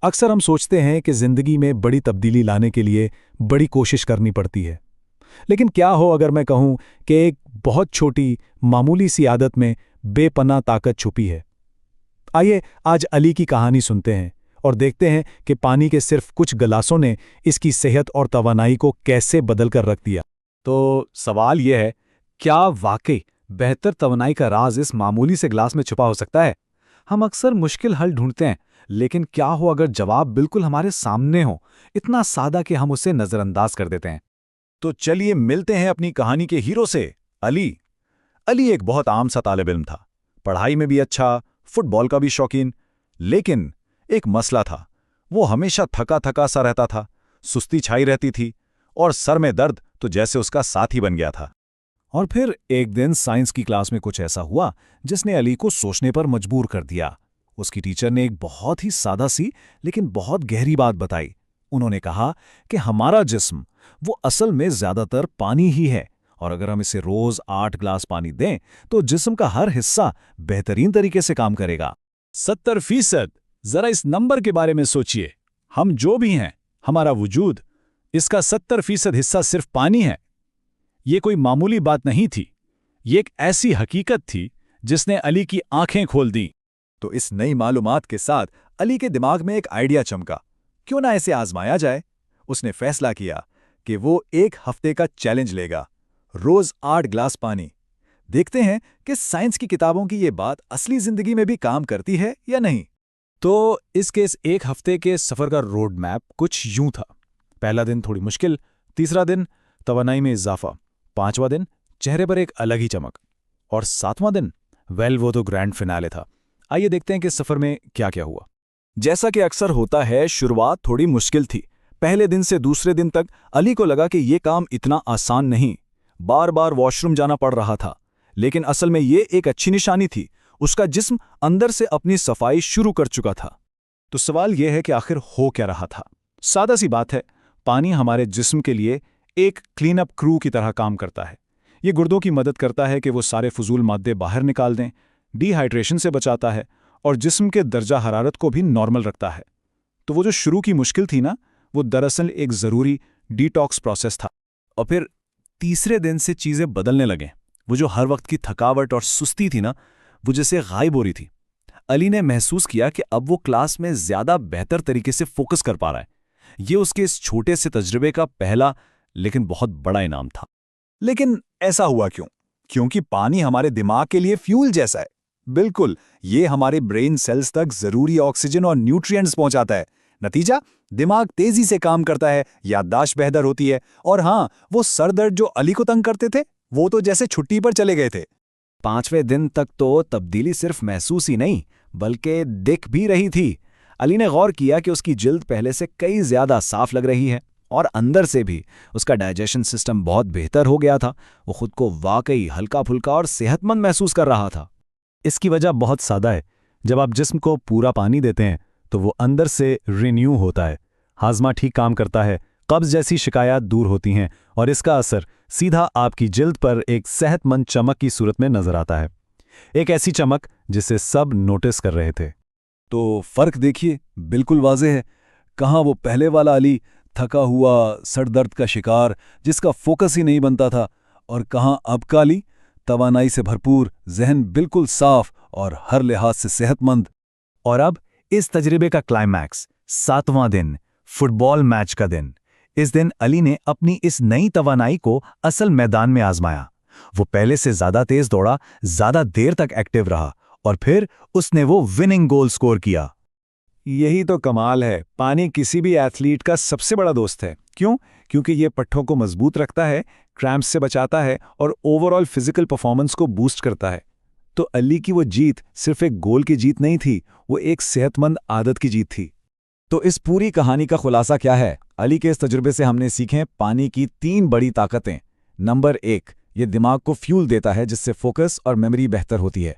अक्सर हम सोचते हैं कि जिंदगी में बड़ी तब्दीली लाने के लिए बड़ी कोशिश करनी पड़ती है। लेकिन क्या हो अगर मैं कहूं कि एक बहुत छोटी, मामूली सी आदत में बेपनाह ताकत छुपी है। आइए आज अली की कहानी सुनते हैं और देखते हैं कि पानी के सिर्फ कुछ गिलासों ने इसकी सेहत और तवानाई को कैसे बदल कर रख दिया। तो सवाल यह है, क्या वाकई बेहतर तवानाई का राज इस मामूली से गिलास में छुपा हो सकता है? हम अक्सर मुश्किल हल ढूंढते हैं, लेकिन क्या हो अगर जवाब बिल्कुल हमारे सामने हो, इतना सादा कि हम उसे नजरअंदाज कर देते हैं। तो चलिए मिलते हैं अपनी कहानी के हीरो से, अली। अली एक बहुत आम सा तालिब इल्म था, पढ़ाई में भी अच्छा, फुटबॉल का भी शौकीन। लेकिन एक मसला था, वो हमेशा थका थका सा रहता था, सुस्ती छाई रहती थी और सर में दर्द तो जैसे उसका साथी बन गया था। और फिर एक दिन साइंस की क्लास में कुछ ऐसा हुआ जिसने अली को सोचने पर मजबूर कर दिया। उसकी टीचर ने एक बहुत ही सादा सी लेकिन बहुत गहरी बात बताई। उन्होंने कहा कि हमारा जिस्म वो असल में ज्यादातर पानी ही है, और अगर हम इसे रोज 8 ग्लास पानी दें तो जिस्म का हर हिस्सा बेहतरीन तरीके से काम करेगा। 70%। जरा इस नंबर के बारे में सोचिए। हम जो भी हैं, हमारा वजूद, इसका 70% हिस्सा सिर्फ पानी है। ये कोई मामूली बात नहीं थी, ये एक ऐसी हकीकत थी जिसने अली की आंखें खोल दी। तो इस नई मालूमात के साथ अली के दिमाग में एक आइडिया चमका। क्यों ना इसे आजमाया जाए। उसने फैसला किया कि वो 1 हफ्ते का चैलेंज लेगा, रोज 8 ग्लास पानी। देखते हैं कि साइंस की किताबों की ये बात असली जिंदगी में भी काम करती है या नहीं। तो इसके इस 1 हफ्ते के सफर का रोड मैप कुछ यूं था। पहला दिन थोड़ी मुश्किल, तीसरा दिन तवानाई में इजाफा, 5वां दिन चेहरे पर एक अलग ही चमक, और 7वां दिन वो तो ग्रैंड फिनाले था। आइए देखते हैं कि सफर में क्या क्या हुआ। जैसा कि अक्सर होता है, शुरुआत थोड़ी मुश्किल थी। पहले दिन से दूसरे दिन तक अली को लगा कि ये काम इतना आसान नहीं। बार बार वॉशरूम जाना पड़ रहा था, लेकिन असल में ये एक अच्छी निशानी थी। उसका जिस्म अंदर से अपनी सफाई शुरू कर चुका था। तो सवाल यह है कि आखिर हो क्या रहा था। सादा सी बात है, पानी हमारे जिस्म के लिए एक क्लीन अप क्रू की तरह काम करता है। ये गुर्दों की मदद करता है कि वो सारे फजूल मादे बाहर निकाल दें, डिहाइड्रेशन से बचाता है और जिस्म के दर्जा हरारत को भी नॉर्मल रखता है। तो वो जो शुरू की मुश्किल थी ना, वो दरअसल एक ज़रूरी डिटॉक्स प्रोसेस था। और फिर तीसरे दिन से चीज़ें बदलने लगे। वो जो हर वक्त की थकावट और सुस्ती थी ना, वो जैसे गायब हो रही थी। अली ने महसूस किया कि अब वो क्लास में ज़्यादा बेहतर तरीके से फोकस कर पा रहा है। ये उसके इस छोटे से तजुर्बे का पहला लेकिन बहुत बड़ा इनाम था। लेकिन ऐसा हुआ क्यों? क्योंकि पानी हमारे दिमाग के लिए फ्यूल जैसा है। बिल्कुल, ये हमारे ब्रेन सेल्स तक जरूरी ऑक्सीजन और न्यूट्रिएंट्स पहुंचाता है। नतीजा, दिमाग तेजी से काम करता है, याददाश्त बेहतर होती है, और हाँ, वो सर दर्द जो अली को तंग करते थे, वो तो जैसे छुट्टी पर चले गए थे। 5वें दिन तक तो तब्दीली सिर्फ महसूस ही नहीं, बल्कि दिख भी रही थी। अली ने गौर किया कि उसकी जिल्द पहले से कई ज्यादा साफ लग रही है, और अंदर से भी उसका डाइजेशन सिस्टम बहुत बेहतर हो गया था। वो खुद को वाकई हल्का फुल्का और सेहतमंद महसूस कर रहा था। इसकी वजह बहुत सादा है। जब आप जिस्म को पूरा पानी देते हैं तो वो अंदर से रिन्यू होता है, हाजमा ठीक काम करता है, कब्ज जैसी शिकायत दूर होती हैं, और इसका असर सीधा आपकी जिल्द पर एक सेहतमंद चमक की सूरत में नजर आता है। एक ऐसी चमक जिसे सब नोटिस कर रहे थे। तो फर्क देखिए, बिल्कुल वाज़ेह है। कहाँ वो पहले वाला अली, थका हुआ, सर दर्द का शिकार, जिसका फोकस ही नहीं बनता था, और कहाँ अब का अली, तवानाई से भरपूर, जहन बिल्कुल साफ और हर लिहाज से सेहतमंद। और अब इस तजर्बे का क्लाइमैक्स, 7वां दिन, फुटबॉल मैच का दिन। इस दिन अली ने अपनी इस नई तवानाई को असल मैदान में आजमाया। वो पहले से ज्यादा तेज दौड़ा, ज्यादा देर तक एक्टिव रहा, और फिर उसने वो विनिंग गोल स्कोर किया। यही तो कमाल है। पानी किसी भी एथलीट का सबसे बड़ा दोस्त है। क्यों? क्योंकि ये पट्टों को मजबूत रखता है, क्रैम्प्स से बचाता है और ओवरऑल फिजिकल परफॉर्मेंस को बूस्ट करता है। तो अली की वो जीत सिर्फ एक गोल की जीत नहीं थी, वो एक सेहतमंद आदत की जीत थी। तो इस पूरी कहानी का खुलासा क्या है? अली के इस तजुर्बे से हमने सीखें पानी की 3 बड़ी ताकतें। नंबर 1, ये दिमाग को फ्यूल देता है जिससे फोकस और मेमोरी बेहतर होती है।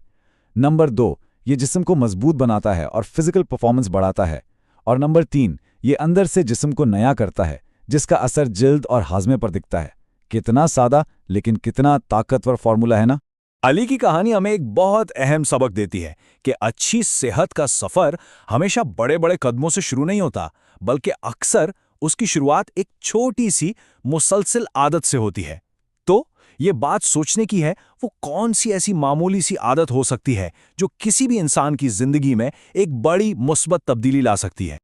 नंबर 2, ये जिस्म को मजबूत बनाता है और फिजिकल परफॉर्मेंस बढ़ाता है। और नंबर 3, ये अंदर से जिस्म को नया करता है, जिसका असर जिल्द और हाजमे पर दिखता है। कितना सादा लेकिन कितना ताकतवर फॉर्मूला है ना। अली की कहानी हमें एक बहुत अहम सबक देती है कि अच्छी सेहत का सफर हमेशा बड़े-बड़े कदमों से शुरू नहीं होता, बल्कि अक्सर उसकी शुरुआत एक छोटी सी मुसलसल आदत से होती है। तो ये बात सोचने की है, वो कौन सी ऐसी मामूली सी आदत हो सकती है जो किसी भी इंसान की जिंदगी में एक बड़ी मुस्बत तब्दीली ला सकती है।